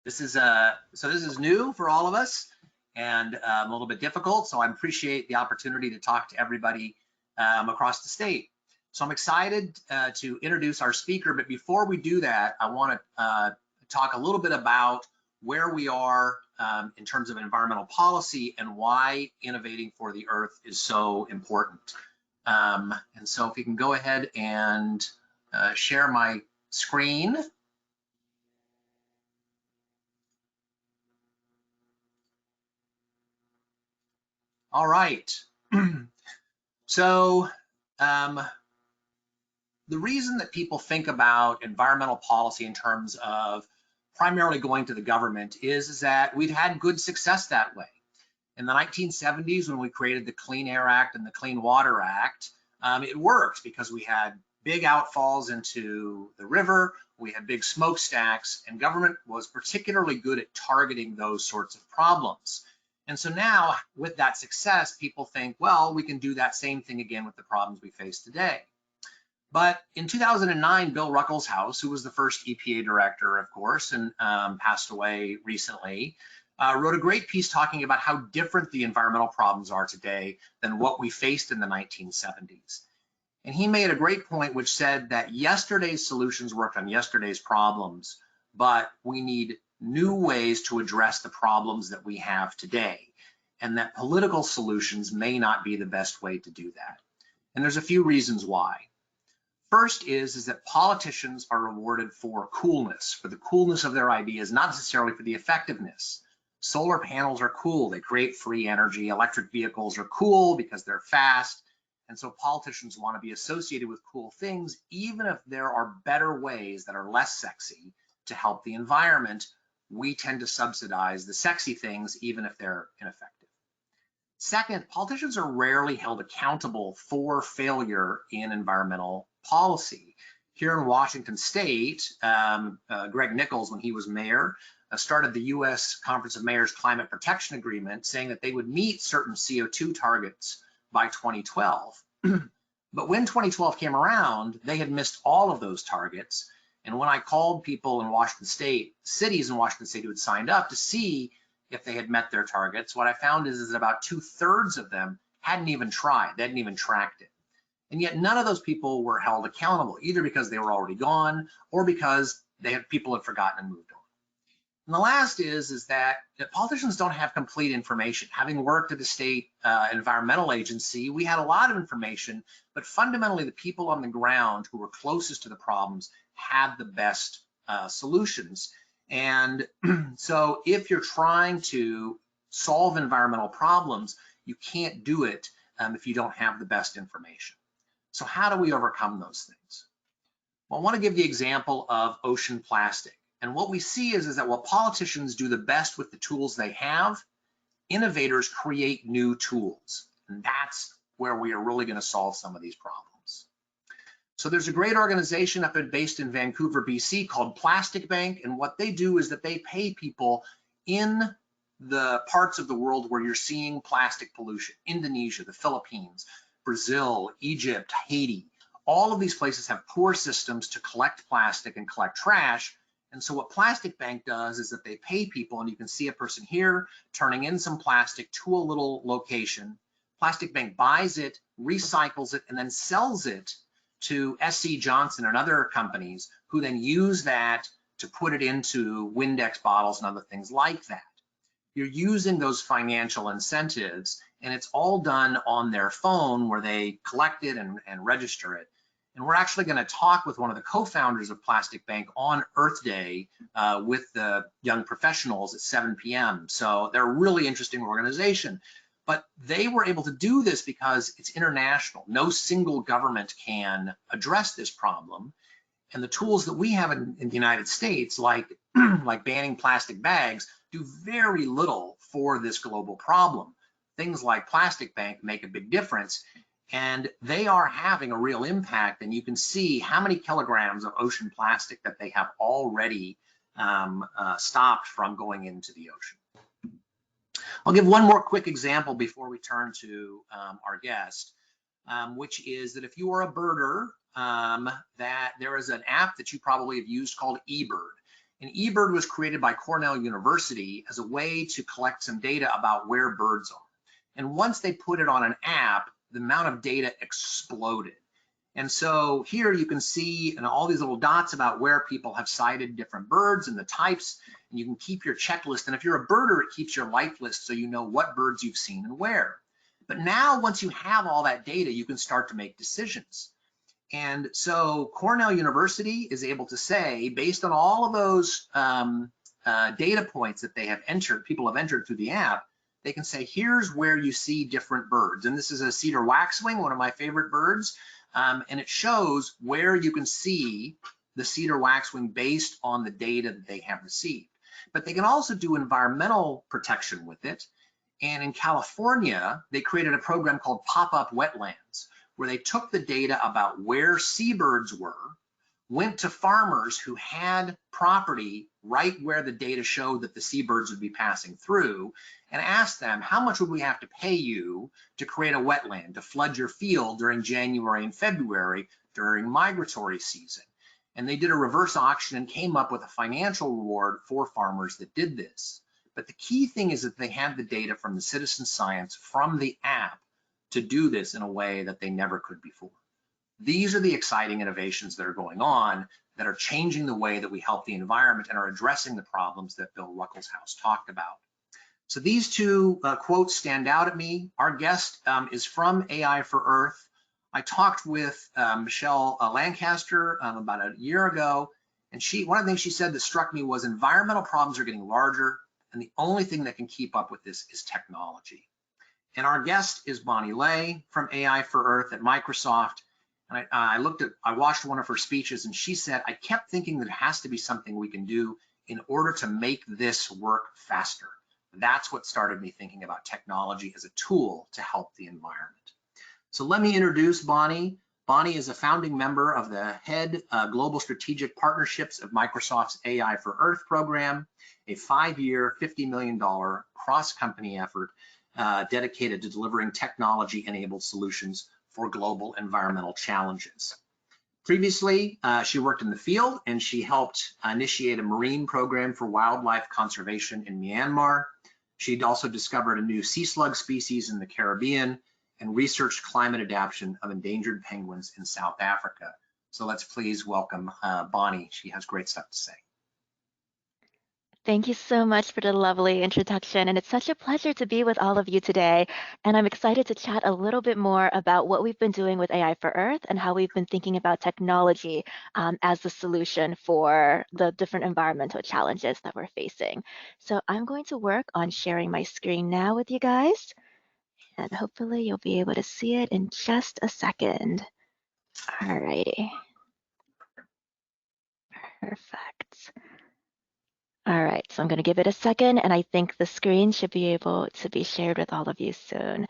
This is new for all of us and a little bit difficult. So I appreciate the opportunity to talk to everybody across the state. So I'm excited to introduce our speaker. But before we do that, I want to talk a little bit about where we are in terms of environmental policy and why innovating for the earth is so important. And so if you can go ahead and share my screen. All right. So the reason that people think about environmental policy in terms of primarily going to the government is that we've had good success that way. In the 1970s, when we created the Clean Air Act and the Clean Water Act, it worked because we had big outfalls into the river, we had big smokestacks, and government was particularly good at targeting those sorts of problems. And so now, with that success, people think, well, we can do that same thing again with the problems we face today. But in 2009, Bill Ruckelshaus, who was the first EPA director, of course, and passed away recently, wrote a great piece talking about how different the environmental problems are today than what we faced in the 1970s. And he made a great point which said that yesterday's solutions worked on yesterday's problems, but we need new ways to address the problems that we have today, and that political solutions may not be the best way to do that. And there's a few reasons why. First is that politicians are rewarded for coolness, for the coolness of their ideas, not necessarily for the effectiveness. Solar panels are cool, they create free energy. Electric vehicles are cool because they're fast. And so politicians want to be associated with cool things, even if there are better ways that are less sexy to help the environment. We tend to subsidize the sexy things, even if they're ineffective. Second, politicians are rarely held accountable for failure in environmental policy. Here in Washington State, Greg Nichols, when he was mayor, started the U.S. Conference of Mayors Climate Protection Agreement, saying that they would meet certain CO2 targets by 2012. But when 2012 came around, they had missed all of those targets. And when I called people in Washington State, cities in Washington State who had signed up to see if they had met their targets, what I found is that about 2/3 of them hadn't even tried, they hadn't even tracked it. And yet none of those people were held accountable, either because they were already gone or because people had forgotten and moved on. And the last is that politicians don't have complete information. Having worked at the state environmental agency, we had a lot of information, but fundamentally the people on the ground who were closest to the problems had the best solutions. And so if you're trying to solve environmental problems, you can't do it if you don't have the best information. So how do we overcome those things? Well, I want to give the example of ocean plastic. And what we see is that while politicians do the best with the tools they have, innovators create new tools. And that's where we are really going to solve some of these problems. So there's a great organization based in Vancouver, BC called Plastic Bank. And what they do is that they pay people in the parts of the world where you're seeing plastic pollution: Indonesia, the Philippines, Brazil, Egypt, Haiti. All of these places have poor systems to collect plastic and collect trash. And so what Plastic Bank does is that they pay people, and you can see a person here turning in some plastic to a little location. Plastic Bank buys it, recycles it, and then sells it to SC Johnson and other companies, who then use that to put it into Windex bottles and other things like that. You're using those financial incentives, and it's all done on their phone where they collect it and register it. And we're actually going to talk with one of the co-founders of Plastic Bank on Earth Day with the young professionals at 7 p.m. So they're a really interesting organization. But they were able to do this because it's international. No single government can address this problem. And the tools that we have in the United States, like banning plastic bags, do very little for this global problem. Things like Plastic Bank make a big difference. And they are having a real impact, and you can see how many kilograms of ocean plastic that they have already stopped from going into the ocean. I'll give one more quick example before we turn to our guest, which is that if you are a birder, that there is an app that you probably have used called eBird. And eBird was created by Cornell University as a way to collect some data about where birds are. And once they put it on an app, the amount of data exploded. And so here you can see all these little dots about where people have sighted different birds and the types, and you can keep your checklist. And if you're a birder, it keeps your life list so you know what birds you've seen and where. But now, once you have all that data, you can start to make decisions. And so Cornell University is able to say, based on all of those data points that they have entered, people have entered through the app, they can say, here's where you see different birds. And this is a cedar waxwing, one of my favorite birds. And it shows where you can see the cedar waxwing based on the data that they have received. But they can also do environmental protection with it. And in California, they created a program called Pop-Up Wetlands, where they took the data about where seabirds were, went to farmers who had property right where the data showed that the seabirds would be passing through, and asked them, how much would we have to pay you to create a wetland, to flood your field during January and February during migratory season? And they did a reverse auction and came up with a financial reward for farmers that did this. But the key thing is that they had the data from the citizen science from the app to do this in a way that they never could before. These are the exciting innovations that are going on that are changing the way that we help the environment and are addressing the problems that Bill Ruckelshaus talked about. So these two quotes stand out at me. Our guest is from AI for Earth. I talked with Michelle Lancaster about a year ago, and one of the things she said that struck me was environmental problems are getting larger, and the only thing that can keep up with this is technology. And our guest is Bonnie Lay from AI for Earth at Microsoft. And I watched one of her speeches, and she said, I kept thinking that it has to be something we can do in order to make this work faster. That's what started me thinking about technology as a tool to help the environment. So let me introduce Bonnie. Bonnie is a founding member of the Head Global Strategic Partnerships of Microsoft's AI for Earth program, a 5-year, $50 million cross-company effort dedicated to delivering technology-enabled solutions for global environmental challenges. Previously, she worked in the field and she helped initiate a marine program for wildlife conservation in Myanmar. She'd also discovered a new sea slug species in the Caribbean and researched climate adaptation of endangered penguins in South Africa. So let's please welcome Bonnie. She has great stuff to say. Thank you so much for the lovely introduction, and it's such a pleasure to be with all of you today. And I'm excited to chat a little bit more about what we've been doing with AI for Earth and how we've been thinking about technology as the solution for the different environmental challenges that we're facing. So I'm going to work on sharing my screen now with you guys, and hopefully you'll be able to see it in just a second. All righty. Perfect. All right, so I'm going to give it a second, and I think the screen should be able to be shared with all of you soon.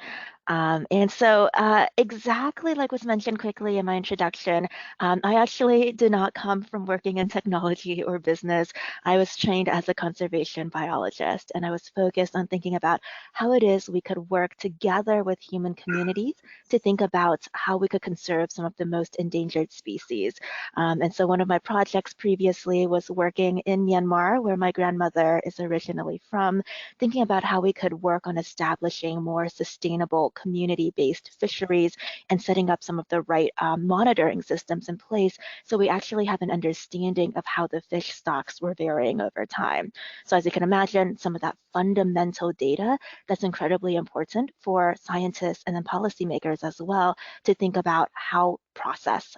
And so exactly like was mentioned quickly in my introduction, I actually did not come from working in technology or business. I was trained as a conservation biologist, and I was focused on thinking about how it is we could work together with human communities to think about how we could conserve some of the most endangered species. And so one of my projects previously was working in Myanmar, where my grandmother is originally from, thinking about how we could work on establishing more sustainable community-based fisheries and setting up some of the right monitoring systems in place so we actually have an understanding of how the fish stocks were varying over time. So as you can imagine, some of that fundamental data that's incredibly important for scientists and then policymakers as well to think about how process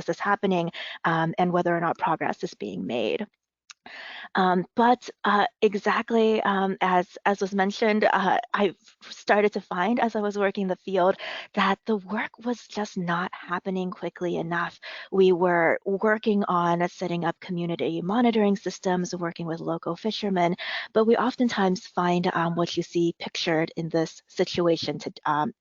is happening and whether or not progress is being made. But exactly as was mentioned, I started to find as I was working the field that the work was just not happening quickly enough. We were working on setting up community monitoring systems, working with local fishermen, but we oftentimes find what you see pictured in this situation,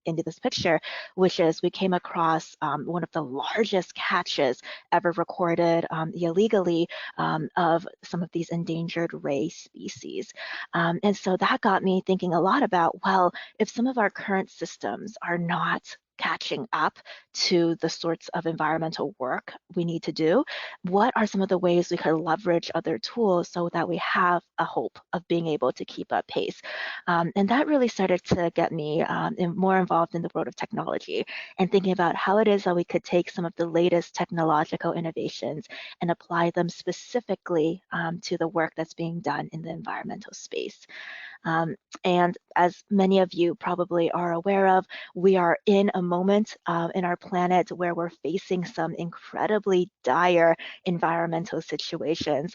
into this picture, which is we came across one of the largest catches ever recorded illegally of some of these endangered ray species. And so that got me thinking a lot about, well, if some of our current systems are not catching up to the sorts of environmental work we need to do, what are some of the ways we could leverage other tools so that we have a hope of being able to keep up pace? And that really started to get me more involved in the world of technology and thinking about how it is that we could take some of the latest technological innovations and apply them specifically to the work that's being done in the environmental space. Um, and as many of you probably are aware of, we are in a moment in our planet where we're facing some incredibly dire environmental situations.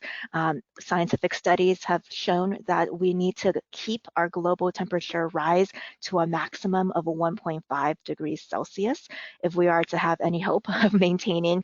Scientific studies have shown that we need to keep our global temperature rise to a maximum of 1.5 degrees Celsius if we are to have any hope of maintaining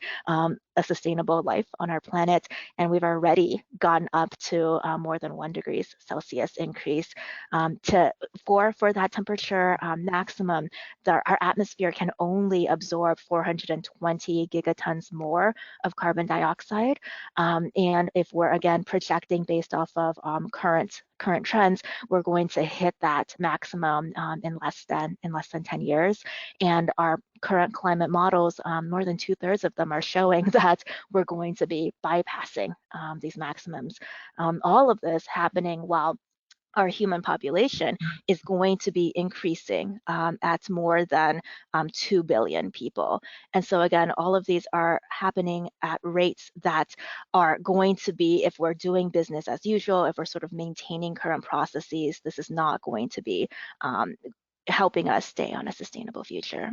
a sustainable life on our planet. And we've already gone up to more than 1 degrees Celsius increase for that temperature maximum. Our atmosphere can only absorb 420 gigatons more of carbon dioxide. And if we're again projecting based off of current trends, we're going to hit that maximum in less than 10 years. And our current climate models, more than 2/3 of them are showing that we're going to be bypassing these maximums. All of this happening while our human population is going to be increasing at more than 2 billion people. And so again, all of these are happening at rates that are going to be, if we're doing business as usual, if we're sort of maintaining current processes, this is not going to be helping us stay on a sustainable future.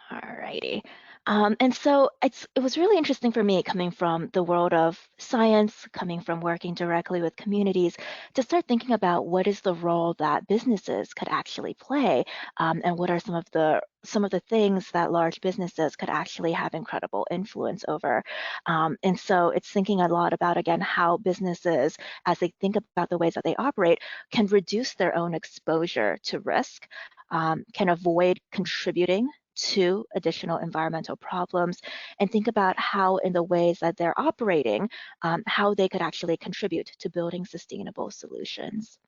Alrighty. And so it was really interesting for me coming from the world of science, coming from working directly with communities, to start thinking about what is the role that businesses could actually play, and what are some of the things that large businesses could actually have incredible influence over. And so it's thinking a lot about, again, how businesses, as they think about the ways that they operate, can reduce their own exposure to risk, can avoid contributing to additional environmental problems, and think about how in the ways that they're operating, how they could actually contribute to building sustainable solutions.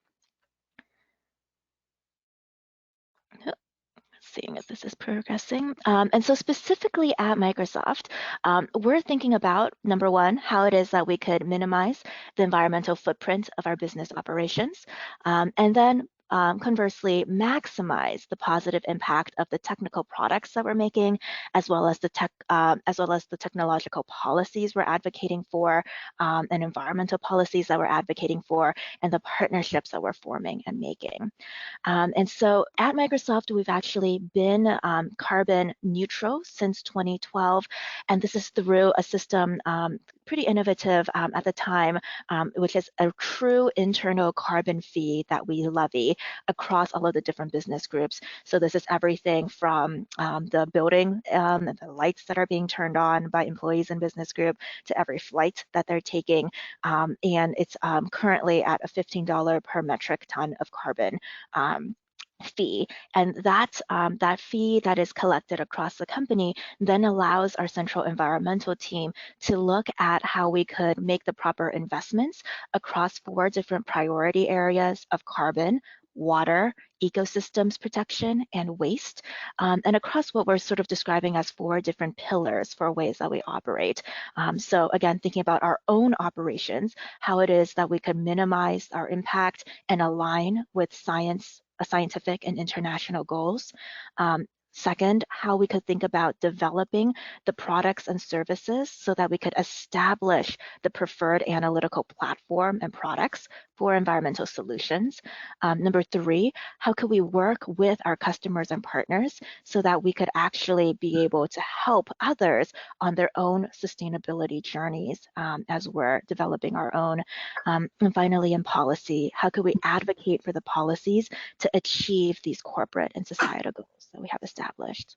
Seeing if this is progressing. And so specifically at Microsoft, we're thinking about, number one, how it is that we could minimize the environmental footprint of our business operations, and then conversely, maximize the positive impact of the technical products that we're making, as well as the technological policies we're advocating for, and environmental policies that we're advocating for, and the partnerships that we're forming and making. And so at Microsoft, we've actually been carbon neutral since 2012. And this is through a system pretty innovative at the time, which is a true internal carbon fee that we levy across all of the different business groups. So this is everything from the building, the lights that are being turned on by employees in business group, to every flight that they're taking. And it's currently at a $15 per metric ton of carbon fee. And that fee that is collected across the company then allows our central environmental team to look at how we could make the proper investments across 4 different priority areas of carbon, water, ecosystems protection, and waste, and across what we're sort of describing as 4 different pillars for ways that we operate. So again, thinking about our own operations, how it is that we could minimize our impact and align with scientific and international goals. Second, how we could think about developing the products and services so that we could establish the preferred analytical platform and products for environmental solutions. Number 3, how could we work with our customers and partners so that we could actually be able to help others on their own sustainability journeys as we're developing our own. And finally, in policy, how could we advocate for the policies to achieve these corporate and societal goals that we have established?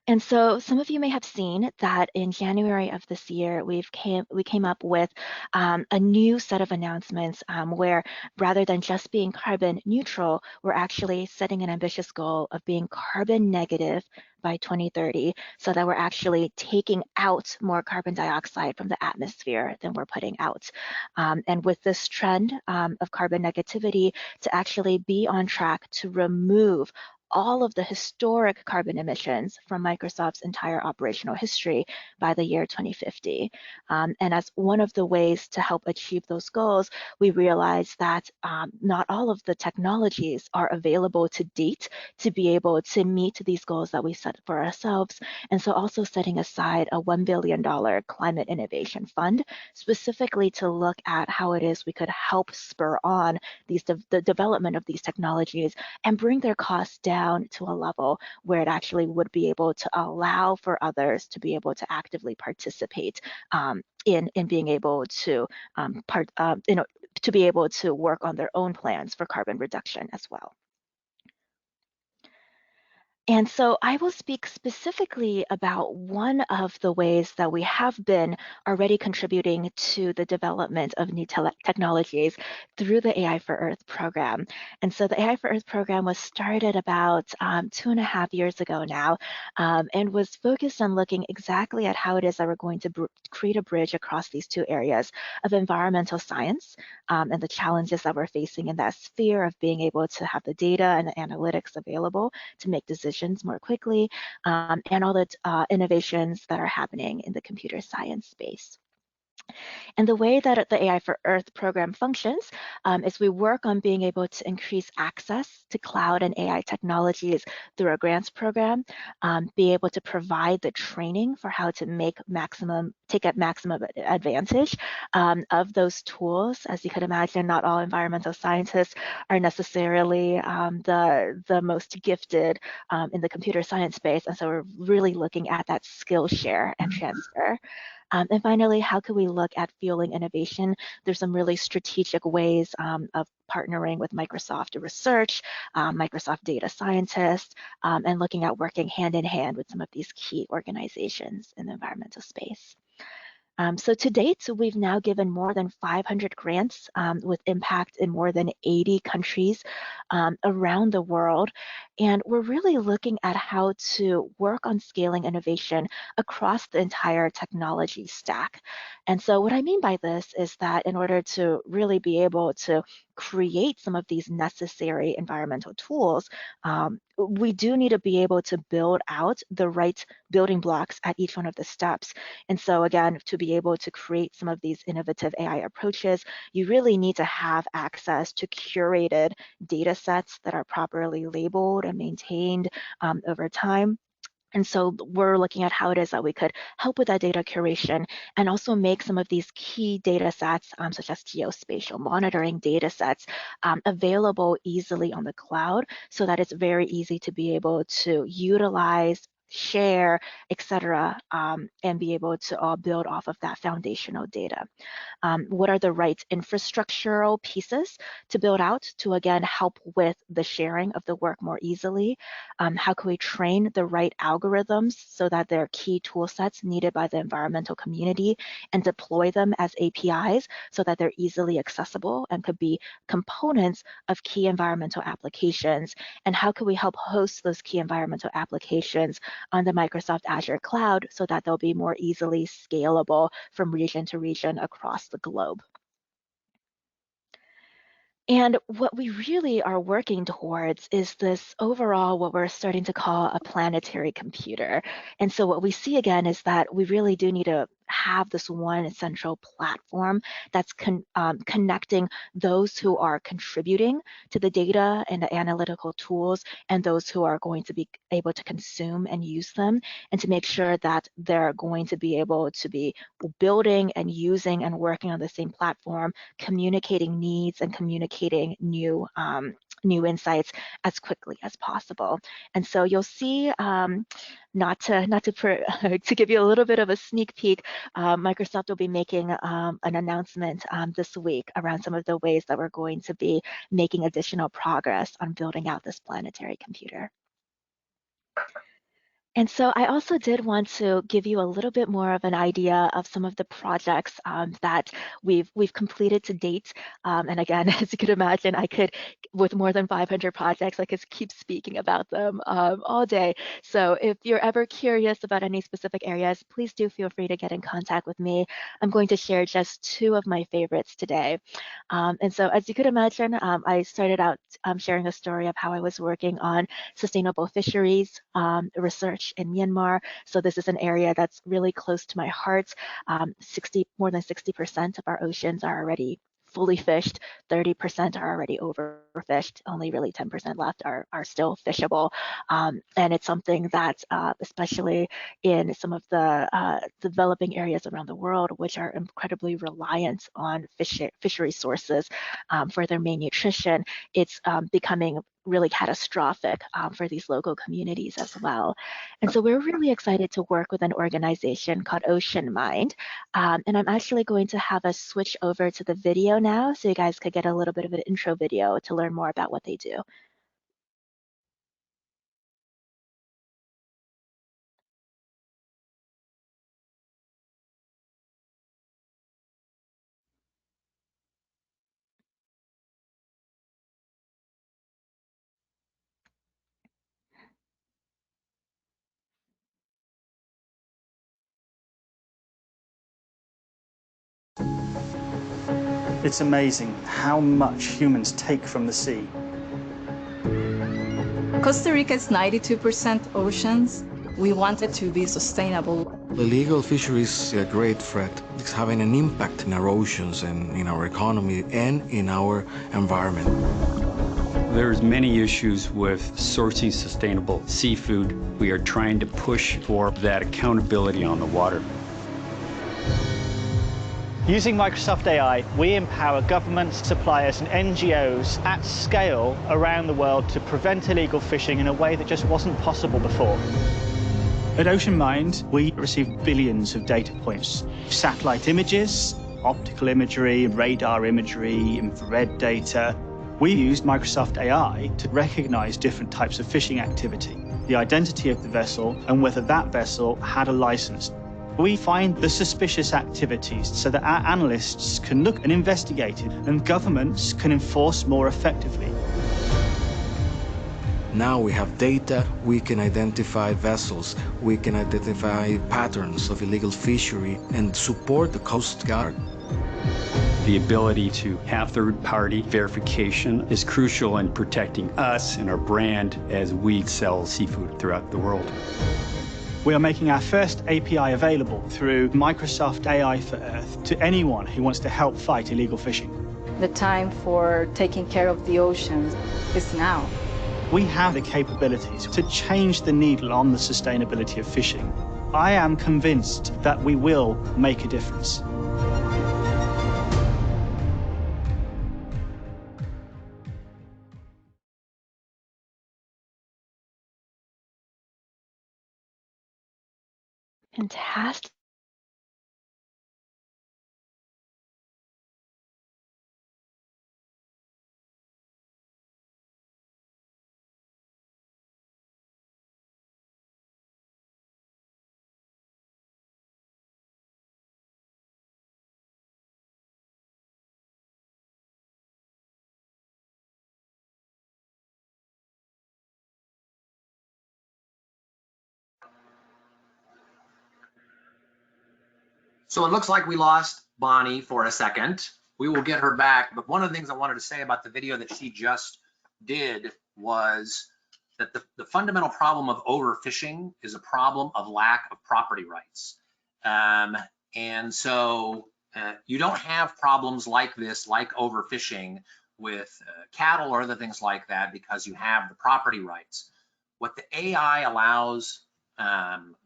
And so some of you may have seen that in January of this year, we came up with a new set of announcements where rather than just being carbon neutral, we're actually setting an ambitious goal of being carbon negative by 2030, so that we're actually taking out more carbon dioxide from the atmosphere than we're putting out. And with this trend of carbon negativity, to actually be on track to remove all of the historic carbon emissions from Microsoft's entire operational history by the year 2050. And as one of the ways to help achieve those goals, we realized that not all of the technologies are available to date to be able to meet these goals that we set for ourselves. And so also setting aside a $1 billion climate innovation fund specifically to look at how it is we could help spur on the development of these technologies and bring their costs down to a level where it actually would be able to allow for others to be able to actively participate in being able to to be able to work on their own plans for carbon reduction as well. And so I will speak specifically about one of the ways that we have been already contributing to the development of new technologies through the AI for Earth program. And so the AI for Earth program was started about 2.5 years ago now, and was focused on looking exactly at how it is that we're going to create a bridge across these two areas of environmental science and the challenges that we're facing in that sphere of being able to have the data and the analytics available to make decisions more quickly, and all the innovations that are happening in the computer science space. And the way that the AI for Earth program functions is we work on being able to increase access to cloud and AI technologies through a grants program, be able to provide the training for how to take maximum advantage of those tools. As you could imagine, not all environmental scientists are necessarily the most gifted in the computer science space. And so we're really looking at that skill share and transfer. And finally, how can we look at fueling innovation? There's some really strategic ways of partnering with Microsoft Research, Microsoft data scientists, and looking at working hand in hand with some of these key organizations in the environmental space. So to date, we've now given more than 500 grants with impact in more than 80 countries around the world. And we're really looking at how to work on scaling innovation across the entire technology stack. And so what I mean by this is that in order to really be able to create some of these necessary environmental tools, we do need to be able to build out the right building blocks at each one of the steps. And so again, to be able to create some of these innovative AI approaches, you really need to have access to curated data sets that are properly labeled and maintained over time. And so we're looking at how it is that we could help with that data curation and also make some of these key data sets, such as geospatial monitoring data sets, available easily on the cloud so that it's very easy to be able to utilize, share, et cetera, and be able to all build off of that foundational data. What are the right infrastructural pieces to build out to, again, help with the sharing of the work more easily? How can we train the right algorithms so that they're key tool sets needed by the environmental community and deploy them as APIs so that they're easily accessible and could be components of key environmental applications? And how can we help host those key environmental applications on the Microsoft Azure cloud so that they'll be more easily scalable from region to region across the globe? And what we really are working towards is this overall, what we're starting to call a planetary computer. And so what we see again is that we really do need to have this one central platform that's connecting those who are contributing to the data and the analytical tools and those who are going to be able to consume and use them, and to make sure that they're going to be able to be building and using and working on the same platform, communicating needs and communicating new insights as quickly as possible. And so you'll see, to give you a little bit of a sneak peek, Microsoft will be making an announcement this week around some of the ways that we're going to be making additional progress on building out this planetary computer. And so I also did want to give you a little bit more of an idea of some of the projects that we've completed to date. And again, as you could imagine, I could, with more than 500 projects, I could keep speaking about them all day. So if you're ever curious about any specific areas, please do feel free to get in contact with me. I'm going to share just two of my favorites today. And so as you could imagine, I started out sharing a story of how I was working on sustainable fisheries research in Myanmar. So this is an area that's really close to my heart. More than 60% of our oceans are already fully fished, 30% are already overfished, only really 10% left are still fishable. And it's something that, especially in some of the developing areas around the world, which are incredibly reliant on fishery sources for their main nutrition, it's becoming really catastrophic for these local communities as well. And so we're really excited to work with an organization called Ocean Mind. And I'm actually going to have us switch over to the video now so you guys could get a little bit of an intro video to learn more about what they do. It's amazing how much humans take from the sea. Costa Rica is 92% oceans. We want it to be sustainable. Illegal fisheries is a great threat. It's having an impact in our oceans and in our economy and in our environment. There's many issues with sourcing sustainable seafood. We are trying to push for that accountability on the water. Using Microsoft AI, we empower governments, suppliers, and NGOs at scale around the world to prevent illegal fishing in a way that just wasn't possible before. At Ocean Mind, we receive billions of data points, satellite images, optical imagery, radar imagery, infrared data. We used Microsoft AI to recognize different types of fishing activity, the identity of the vessel, and whether that vessel had a license. We find the suspicious activities so that our analysts can look and investigate it, and governments can enforce more effectively. Now we have data, we can identify vessels, we can identify patterns of illegal fishery and support the Coast Guard. The ability to have third-party verification is crucial in protecting us and our brand as we sell seafood throughout the world. We are making our first API available through Microsoft AI for Earth to anyone who wants to help fight illegal fishing. The time for taking care of the oceans is now. We have the capabilities to change the needle on the sustainability of fishing. I am convinced that we will make a difference. Fantastic. So it looks like we lost Bonnie for a second. We will get her back. But one of the things I wanted to say about the video that she just did was that the fundamental problem of overfishing is a problem of lack of property rights. And so you don't have problems like this, like overfishing with cattle or other things like that, because you have the property rights. What the AI allows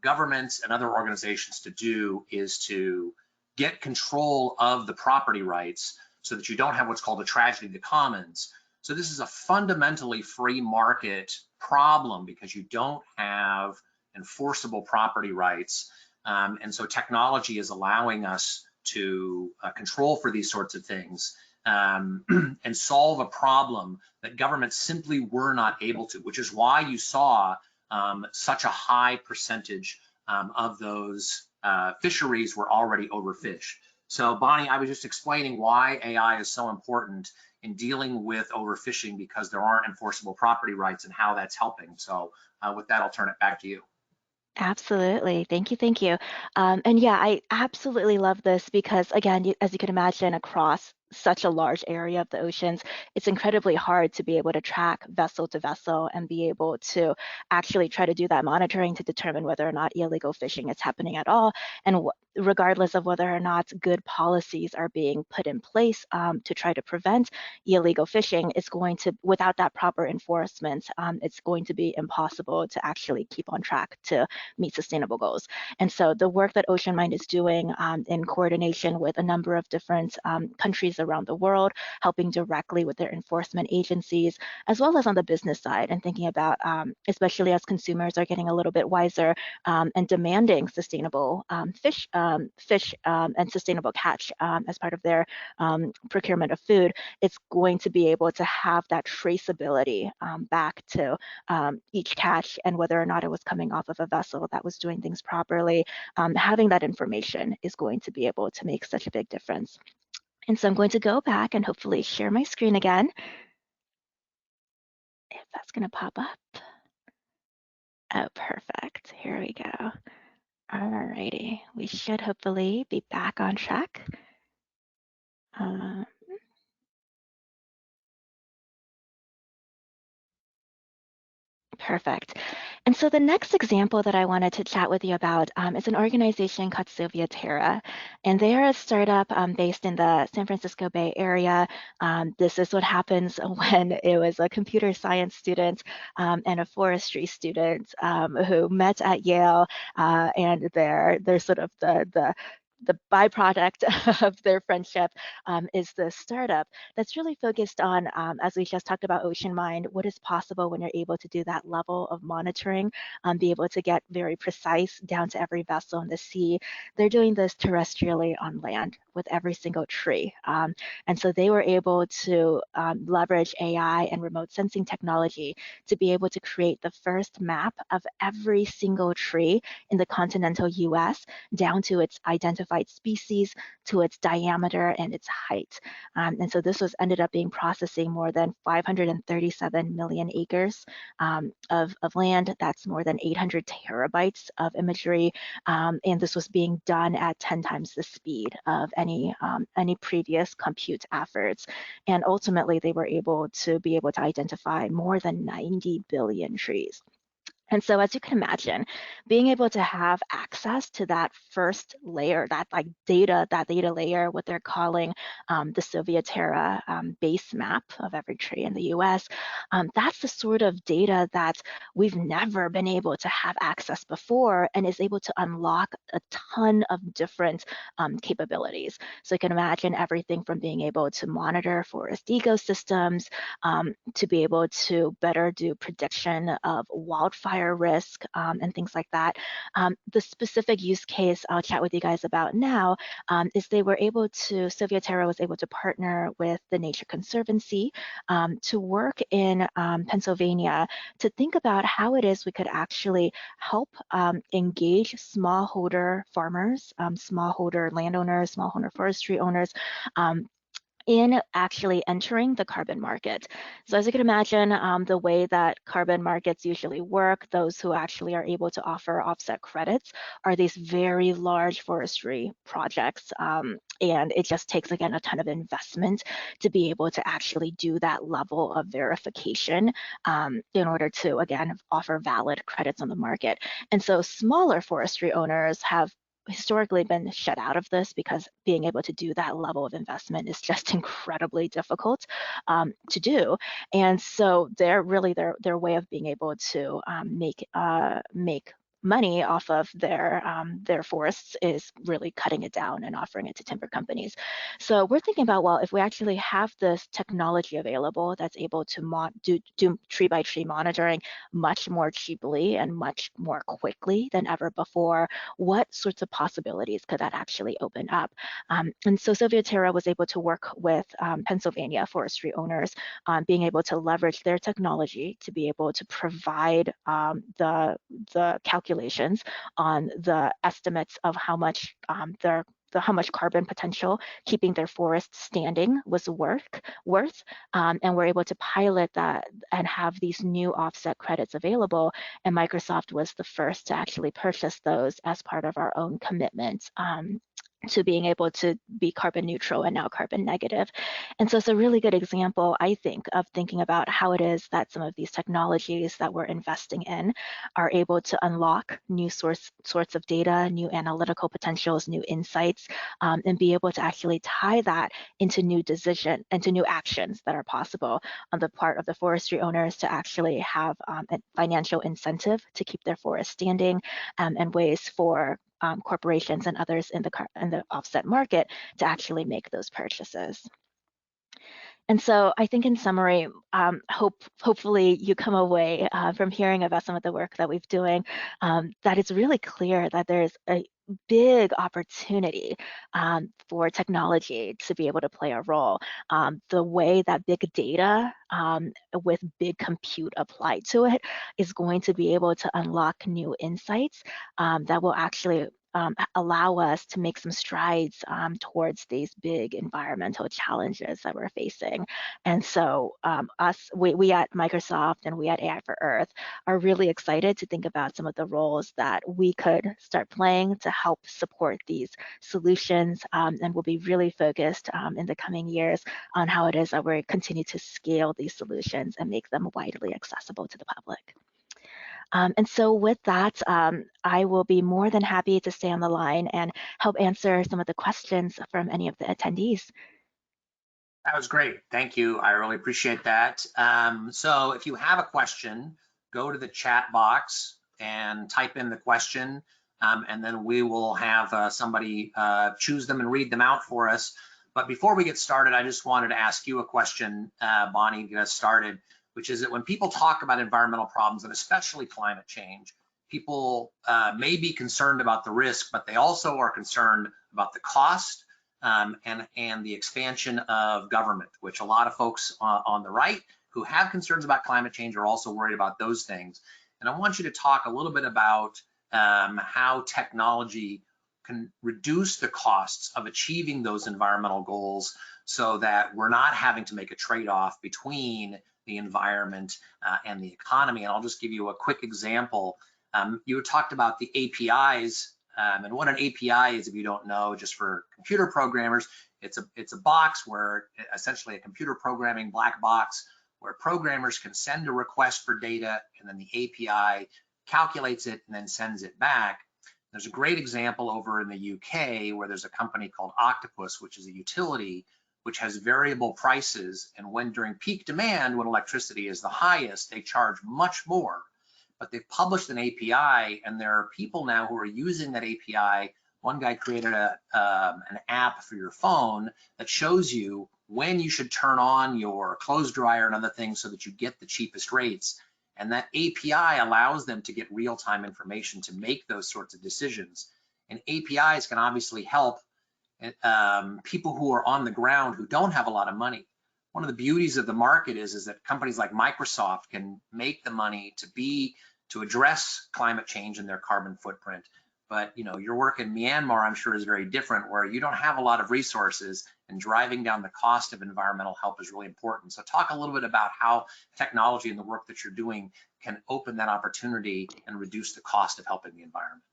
governments and other organizations to do is to get control of the property rights so that you don't have what's called a tragedy of the commons. So this is a fundamentally free market problem because you don't have enforceable property rights. And so technology is allowing us to control for these sorts of things and solve a problem that governments simply were not able to, which is why you saw such a high percentage of those fisheries were already overfished. So Bonnie, I was just explaining why AI is so important in dealing with overfishing, because there aren't enforceable property rights and how that's helping. So with that, I'll turn it back to you. Absolutely. Thank you. Thank you. And yeah, I absolutely love this because, again, as you can imagine, across such a large area of the oceans, it's incredibly hard to be able to track vessel to vessel and be able to actually try to do that monitoring to determine whether or not illegal fishing is happening at all. And regardless of whether or not good policies are being put in place to try to prevent illegal fishing, it's going to, without that proper enforcement, it's going to be impossible to actually keep on track to meet sustainable goals. And so the work that Ocean Mind is doing in coordination with a number of different countries around the world, helping directly with their enforcement agencies, as well as on the business side, and thinking about, especially as consumers are getting a little bit wiser and demanding sustainable fish and sustainable catch as part of their procurement of food, it's going to be able to have that traceability back to each catch and whether or not it was coming off of a vessel that was doing things properly. Having that information is going to be able to make such a big difference. And so I'm going to go back and hopefully share my screen again, if that's going to pop up. Oh, perfect. Here we go. Alrighty, we should hopefully be back on track. Perfect. And so the next example that I wanted to chat with you about is an organization called Sylvia Terra. And they are a startup based in the San Francisco Bay Area. This is what happens when it was a computer science student and a forestry student who met at Yale, and they're sort of the byproduct of their friendship is the startup that's really focused on, as we just talked about Ocean Mind, what is possible when you're able to do that level of monitoring, be able to get very precise down to every vessel in the sea. They're doing this terrestrially on land with every single tree. And so they were able to leverage AI and remote sensing technology to be able to create the first map of every single tree in the continental US, down to its identified species, to its diameter and its height. And so this was ended up being processing more than 537 million acres of land. That's more than 800 terabytes of imagery. And this was being done at 10 times the speed of any previous compute efforts. And ultimately, they were able to identify more than 90 billion trees. And so as you can imagine, being able to have access to that first layer, that data layer, what they're calling the Sylvia Terra base map of every tree in the US, that's the sort of data that we've never been able to have access before, and is able to unlock a ton of different capabilities. So you can imagine everything from being able to monitor forest ecosystems, to be able to better do prediction of wildfire risk and things like that. The specific use case I'll chat with you guys about now is Sylvia Terra was able to partner with the Nature Conservancy to work in Pennsylvania to think about how it is we could actually help engage smallholder farmers, smallholder landowners, smallholder forestry owners, in actually entering the carbon market. So as you can imagine, the way that carbon markets usually work, those who actually are able to offer offset credits are these very large forestry projects. And it just takes, again, a ton of investment to be able to actually do that level of verification in order to, again, offer valid credits on the market. And so smaller forestry owners have historically been shut out of this because being able to do that level of investment is just incredibly difficult to do. And so they're really their way of being able to make money off of their forests is really cutting it down and offering it to timber companies. So we're thinking about, well, if we actually have this technology available that's able to do tree by tree monitoring much more cheaply and much more quickly than ever before, what sorts of possibilities could that actually open up? And so Sylvia Terra was able to work with Pennsylvania forestry owners on being able to leverage their technology to be able to provide the calculations on the estimates of how much how much carbon potential keeping their forest standing was worth, and we're able to pilot that and have these new offset credits available. And Microsoft was the first to actually purchase those as part of our own commitment to being able to be carbon neutral and now carbon negative. And so it's a really good example, I think, of thinking about how it is that some of these technologies that we're investing in are able to unlock new sorts of data, new analytical potentials, new insights, and be able to actually tie that into new actions that are possible on the part of the forestry owners to actually have a financial incentive to keep their forest standing, and ways for corporations and others in the offset market to actually make those purchases. And so I think in summary, hopefully you come away from hearing about some of the work that we've doing, that it's really clear that there's a big opportunity for technology to be able to play a role. The way that big data with big compute applied to it is going to be able to unlock new insights that will actually allow us to make some strides towards these big environmental challenges that we're facing. And so we at Microsoft and we at AI for Earth are really excited to think about some of the roles that we could start playing to help support these solutions, and we'll be really focused in the coming years on how it is that we continue to scale these solutions and make them widely accessible to the public. And so with that, I will be more than happy to stay on the line and help answer some of the questions from any of the attendees. That was great. Thank you. I really appreciate that. So if you have a question, go to the chat box and type in the question, and then we will have somebody choose them and read them out for us. But before we get started, I just wanted to ask you a question, Bonnie, to get us started, which is that when people talk about environmental problems, and especially climate change, people may be concerned about the risk, but they also are concerned about the cost and the expansion of government, which a lot of folks on the right who have concerns about climate change are also worried about those things. And I want you to talk a little bit about how technology can reduce the costs of achieving those environmental goals so that we're not having to make a trade-off between the environment and the economy. And I'll just give you a quick example. You talked about the APIs, and what an API is, if you don't know, just for computer programmers, it's a box where essentially a computer programming black box where programmers can send a request for data, and then the API calculates it and then sends it back. There's a great example over in the UK where there's a company called Octopus, which is a utility which has variable prices, and when during peak demand, when electricity is the highest, they charge much more. But they've published an API, and there are people now who are using that API. One guy created an app for your phone that shows you when you should turn on your clothes dryer and other things so that you get the cheapest rates. And that API allows them to get real-time information to make those sorts of decisions. And APIs can obviously help people who are on the ground who don't have a lot of money. One of the beauties of the market is that companies like Microsoft can make the money to address climate change and their carbon footprint. But your work in Myanmar, I'm sure, is very different, where you don't have a lot of resources, and driving down the cost of environmental help is really important. So talk a little bit about how technology and the work that you're doing can open that opportunity and reduce the cost of helping the environment.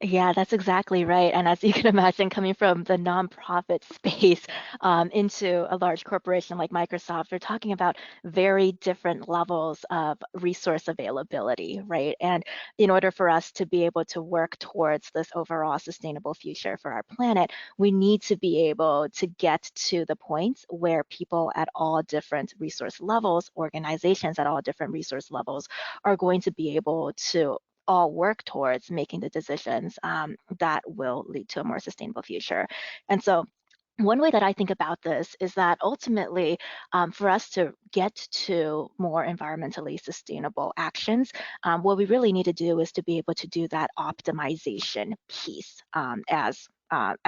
Yeah, that's exactly right. And as you can imagine, coming from the nonprofit space into a large corporation like Microsoft, we're talking about very different levels of resource availability, right? And in order for us to be able to work towards this overall sustainable future for our planet, we need to be able to get to the point where people at all different resource levels, organizations at all different resource levels, are going to be able to all work towards making the decisions that will lead to a more sustainable future. And so one way that I think about this is that ultimately, for us to get to more environmentally sustainable actions, what we really need to do is to be able to do that optimization piece as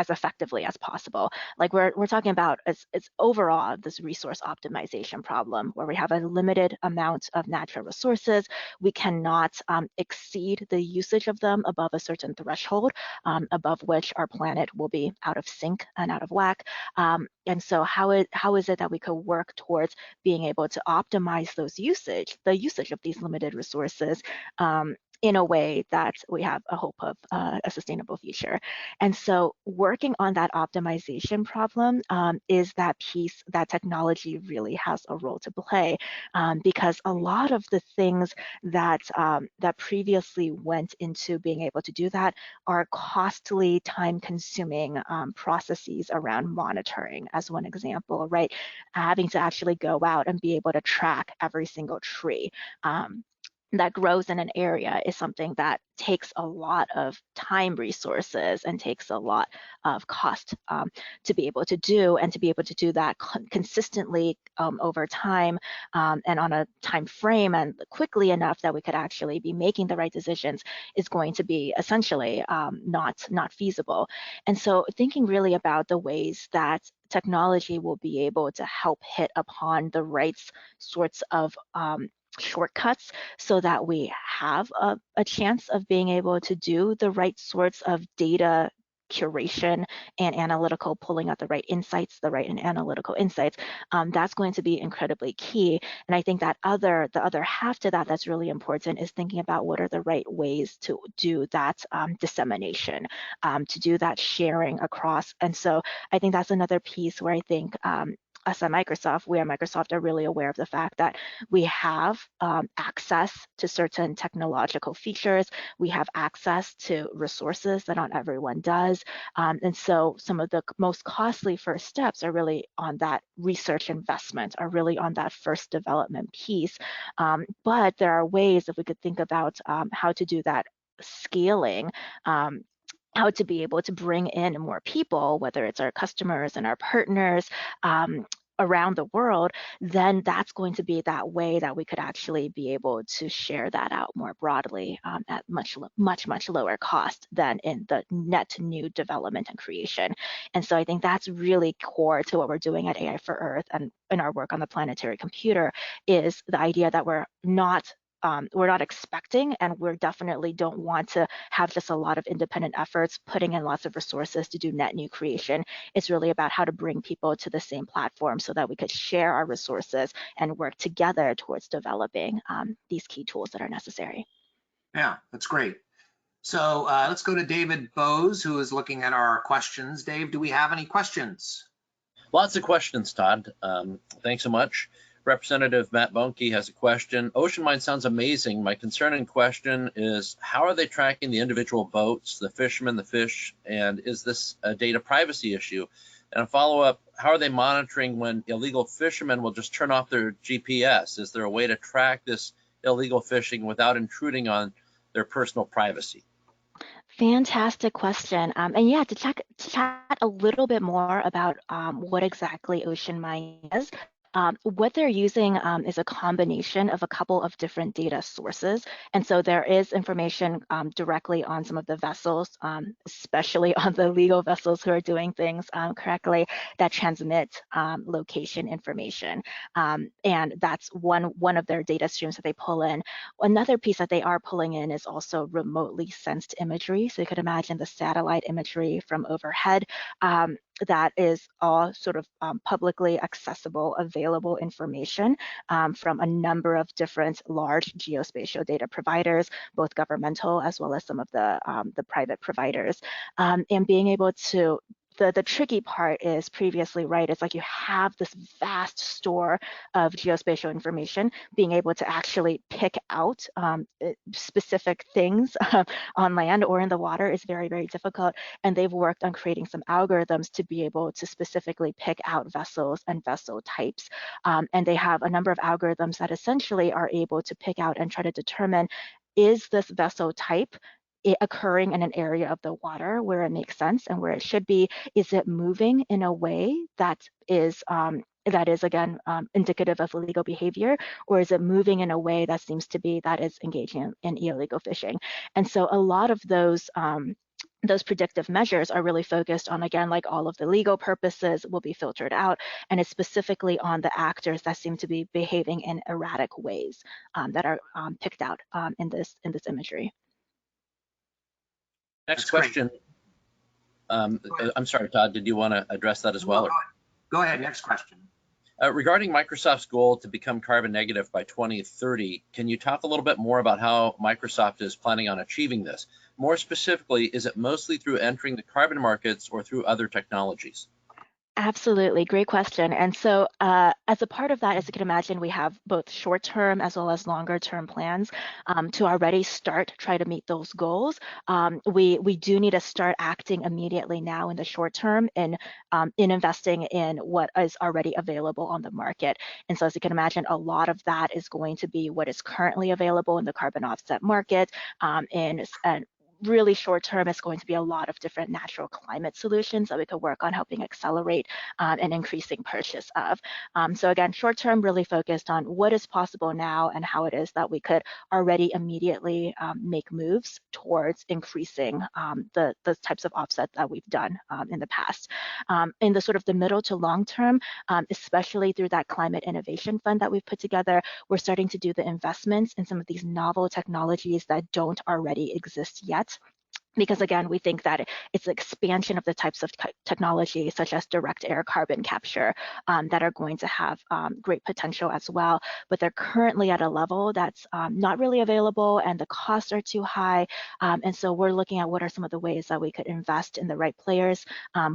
effectively as possible. Like we're talking about it's overall this resource optimization problem where we have a limited amount of natural resources. We cannot exceed the usage of them above a certain threshold, above which our planet will be out of sync and out of whack. And so how is it that we could work towards being able to optimize the usage of these limited resources in a way that we have a hope of a sustainable future. And so working on that optimization problem is that piece that technology really has a role to play, because a lot of the things that that previously went into being able to do that are costly, time-consuming processes around monitoring, as one example, right? Having to actually go out and be able to track every single tree that grows in an area is something that takes a lot of time resources and takes a lot of cost to be able to do, and to be able to do that consistently over time and on a time frame and quickly enough that we could actually be making the right decisions is going to be essentially not feasible. And so thinking really about the ways that technology will be able to help hit upon the right sorts of shortcuts so that we have a chance of being able to do the right sorts of data curation and analytical, pulling out the right insights, the right and analytical insights, that's going to be incredibly key. And I think that the other half to that that's really important is thinking about what are the right ways to do that dissemination, to do that sharing across. And so I think that's another piece where I think us at Microsoft, we at Microsoft are really aware of the fact that we have access to certain technological features. We have access to resources that not everyone does. And so some of the most costly first steps are really on that research investment, are really on that first development piece. But there are ways, if we could think about how to do that scaling, how to be able to bring in more people, whether it's our customers and our partners around the world, then that's going to be that way that we could actually be able to share that out more broadly at much lower cost than in the net new development and creation. And so I think that's really core to what we're doing at AI for Earth and in our work on the planetary computer, is the idea that we're not expecting, and we definitely don't want to have just a lot of independent efforts putting in lots of resources to do net new creation. It's really about how to bring people to the same platform so that we could share our resources and work together towards developing these key tools that are necessary. Yeah, that's great. So let's go to David Bose, who is looking at our questions. Dave, do we have any questions? Lots of questions, Todd. Thanks so much. Representative Matt Bonke has a question. Ocean Mine sounds amazing. My concern and question is, how are they tracking the individual boats, the fishermen, the fish, and is this a data privacy issue? And a follow-up, how are they monitoring when illegal fishermen will just turn off their GPS? Is there a way to track this illegal fishing without intruding on their personal privacy? Fantastic question. And yeah, to chat a little bit more about what exactly Ocean Mine is. What they're using is a combination of a couple of different data sources. And so there is information directly on some of the vessels, especially on the legal vessels who are doing things correctly, that transmit location information. And that's one of their data streams that they pull in. Another piece that they are pulling in is also remotely sensed imagery. So you could imagine the satellite imagery from overhead. That is all sort of publicly accessible, available information from a number of different large geospatial data providers, both governmental as well as some of the private providers. And being able to, the tricky part is previously, right, it's like you have this vast store of geospatial information, being able to actually pick out specific things on land or in the water is very, very difficult. And they've worked on creating some algorithms to be able to specifically pick out vessels and vessel types. And they have a number of algorithms that essentially are able to pick out and try to determine, is this vessel type occurring in an area of the water where it makes sense and where it should be? Is it moving in a way that is again indicative of illegal behavior, or is it moving in a way that seems to be that is engaging in illegal fishing? And so a lot of those predictive measures are really focused on, again, like all of the legal purposes will be filtered out, and it's specifically on the actors that seem to be behaving in erratic ways that are picked out in this imagery. Next question. I'm sorry, Todd, did you want to address that as well? Go ahead, next question. Regarding Microsoft's goal to become carbon negative by 2030, can you talk a little bit more about how Microsoft is planning on achieving this? More specifically, is it mostly through entering the carbon markets or through other technologies? Absolutely, great question. And so as a part of that, as you can imagine, we have both short-term as well as longer-term plans to already try to meet those goals. We do need to start acting immediately now in the short term in investing in what is already available on the market. And so as you can imagine, a lot of that is going to be what is currently available in the carbon offset market, and really short term, it's going to be a lot of different natural climate solutions that we could work on helping accelerate and increasing purchase of. So again, short term really focused on what is possible now and how it is that we could already immediately make moves towards increasing the types of offset that we've done in the past. In the sort of the middle to long term, especially through that climate innovation fund that we've put together, we're starting to do the investments in some of these novel technologies that don't already exist yet. Because again, we think that it's expansion of the types of technology such as direct air carbon capture that are going to have great potential as well, but they're currently at a level that's not really available and the costs are too high. And so we're looking at what are some of the ways that we could invest in the right players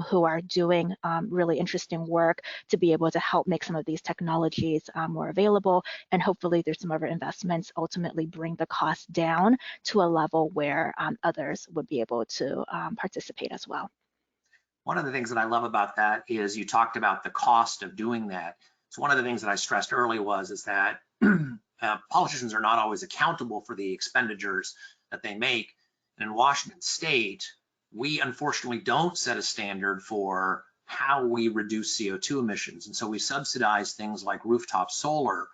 who are doing really interesting work to be able to help make some of these technologies more available, and hopefully through some of our investments ultimately bring the cost down to a level where others would be able to participate as well. One of the things that I love about that is you talked about the cost of doing that. So one of the things that I stressed early is that politicians are not always accountable for the expenditures that they make. And in Washington State, we unfortunately don't set a standard for how we reduce CO2 emissions. And so we subsidize things like rooftop solar.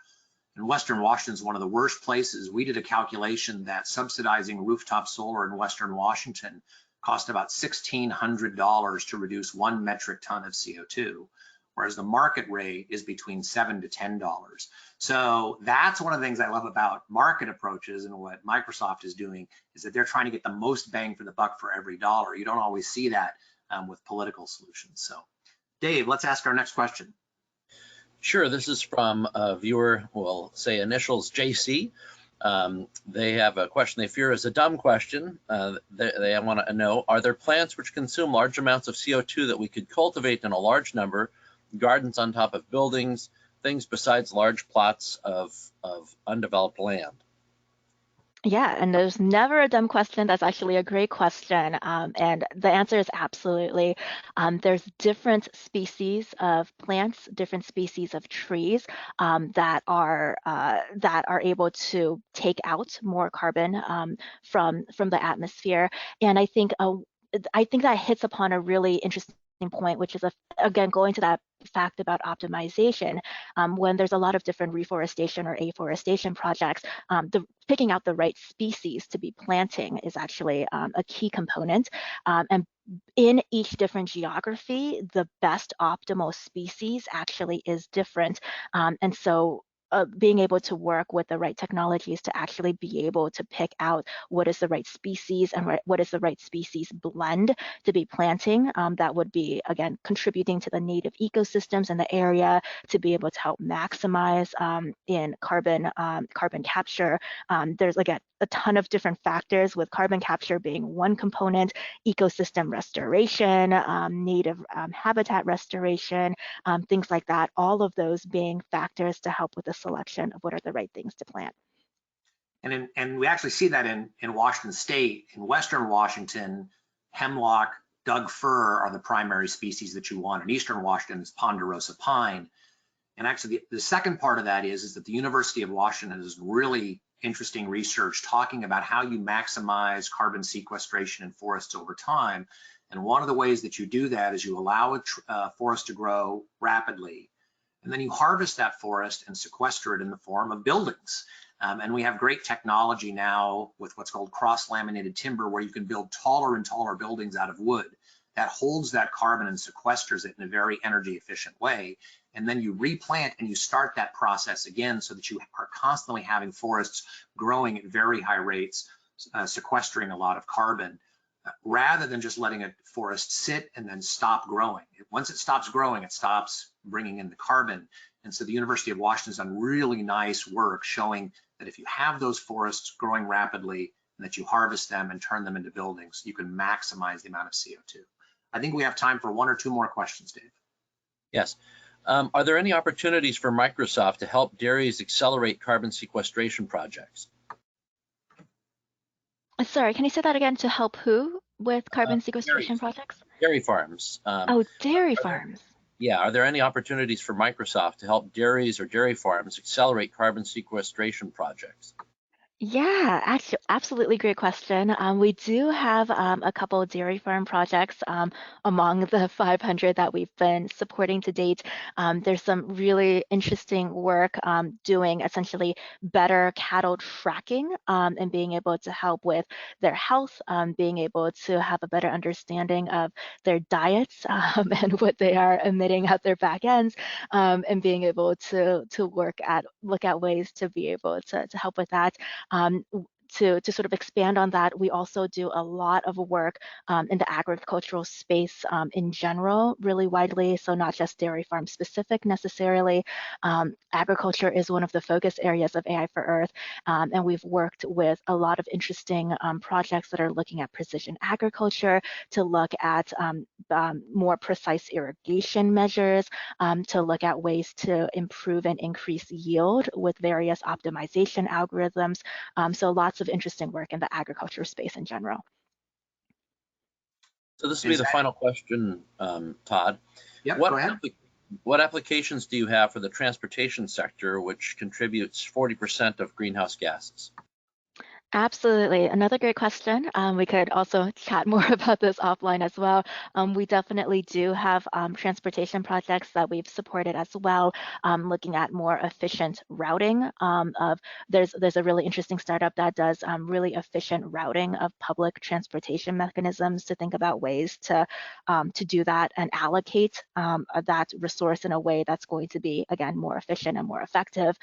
And Western Washington is one of the worst places. We did a calculation that subsidizing rooftop solar in Western Washington cost about $1,600 to reduce 1 metric ton of CO2, whereas the market rate is between $7 to $10. So that's one of the things I love about market approaches, and what Microsoft is doing is that they're trying to get the most bang for the buck for every dollar. You don't always see that with political solutions. So Dave, let's ask our next question. Sure, this is from a viewer, we'll say initials JC. They have a question they fear is a dumb question. They want to know, are there plants which consume large amounts of CO2 that we could cultivate in a large number, gardens on top of buildings, things besides large plots of undeveloped land? Yeah, and there's never a dumb question. That's actually a great question. And the answer is absolutely. There's different species of plants, different species of trees that are able to take out more carbon from the atmosphere. And I think that hits upon a really interesting point, which is again going to that fact about optimization. When there's a lot of different reforestation or afforestation projects, picking out the right species to be planting is actually a key component. And in each different geography, the best optimal species actually is different. And so being able to work with the right technologies to actually be able to pick out what is the right species and what is the right species blend to be planting, that would be, again, contributing to the native ecosystems in the area to be able to help maximize in carbon capture. There's, again, a ton of different factors, with carbon capture being one component, ecosystem restoration, native habitat restoration, things like that, all of those being factors to help with the selection of what are the right things to plant. And we actually see that in Washington State. In Western Washington, hemlock, Doug fir are the primary species that you want. In Eastern Washington, it's ponderosa pine. And actually, the second part of that is that the University of Washington has really interesting research talking about how you maximize carbon sequestration in forests over time. And one of the ways that you do that is you allow a forest to grow rapidly, and then you harvest that forest and sequester it in the form of buildings. And we have great technology now with what's called cross-laminated timber, where you can build taller and taller buildings out of wood that holds that carbon and sequesters it in a very energy efficient way. And then you replant and you start that process again so that you are constantly having forests growing at very high rates, sequestering a lot of carbon, rather than just letting a forest sit and then stop growing. Once it stops growing, it stops bringing in the carbon. And so the University of Washington has done really nice work showing that if you have those forests growing rapidly and that you harvest them and turn them into buildings, you can maximize the amount of CO2. I think we have time for one or two more questions, Dave. Yes. Are there any opportunities for Microsoft to help dairies accelerate carbon sequestration projects? Sorry, can you say that again? To help who with carbon sequestration projects? Dairy farms. Oh, dairy farms. Yeah, are there any opportunities for Microsoft to help dairies or dairy farms accelerate carbon sequestration projects? Yeah, actually, absolutely great question. We do have a couple of dairy farm projects among the 500 that we've been supporting to date. There's some really interesting work doing essentially better cattle tracking and being able to help with their health, being able to have a better understanding of their diets and what they are emitting at their back ends, and being able to look at ways to be able to help with that. To sort of expand on that, we also do a lot of work in the agricultural space in general, really widely, so not just dairy farm specific necessarily. Agriculture is one of the focus areas of AI for Earth, and we've worked with a lot of interesting projects that are looking at precision agriculture, to look at more precise irrigation measures, to look at ways to improve and increase yield with various optimization algorithms. So lots of interesting work in the agriculture space in general. So this will be the final question, Todd. Yep, go ahead. What applications do you have for the transportation sector, which contributes 40% of greenhouse gases? Absolutely. Another great question. We could also chat more about this offline as well. We definitely do have transportation projects that we've supported as well, looking at more efficient routing there's a really interesting startup that does really efficient routing of public transportation mechanisms, to think about ways to do that and allocate that resource in a way that's going to be, again, more efficient and more effective.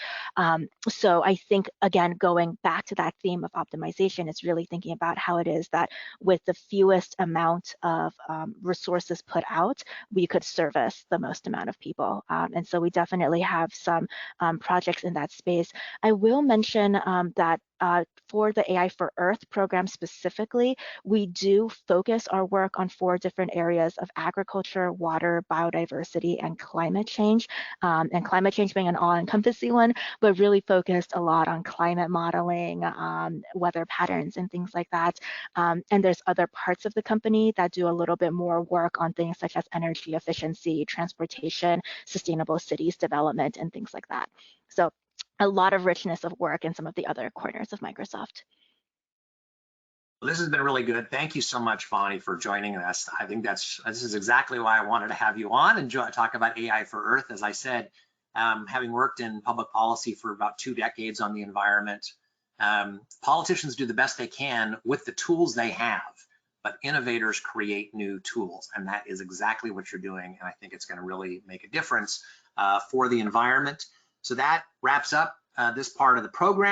So I think, again, going back to that theme of optimization, is really thinking about how it is that with the fewest amount of resources put out, we could service the most amount of people. And so we definitely have some projects in that space. I will mention that for the AI for Earth program specifically, we do focus our work on 4 different areas of agriculture, water, biodiversity, and climate change. And climate change being an all-encompassing one, but really focused a lot on climate modeling, weather patterns, and things like that. And there's other parts of the company that do a little bit more work on things such as energy efficiency, transportation, sustainable cities development, and things like that. So a lot of richness of work in some of the other corners of Microsoft. Well, this has been really good. Thank you so much, Bonnie, for joining us. I think this is exactly why I wanted to have you on and talk about AI for Earth. As I said, having worked in public policy for about 2 decades on the environment, politicians do the best they can with the tools they have, but innovators create new tools, and that is exactly what you're doing. And I think it's going to really make a difference for the environment. So that wraps up this part of the program.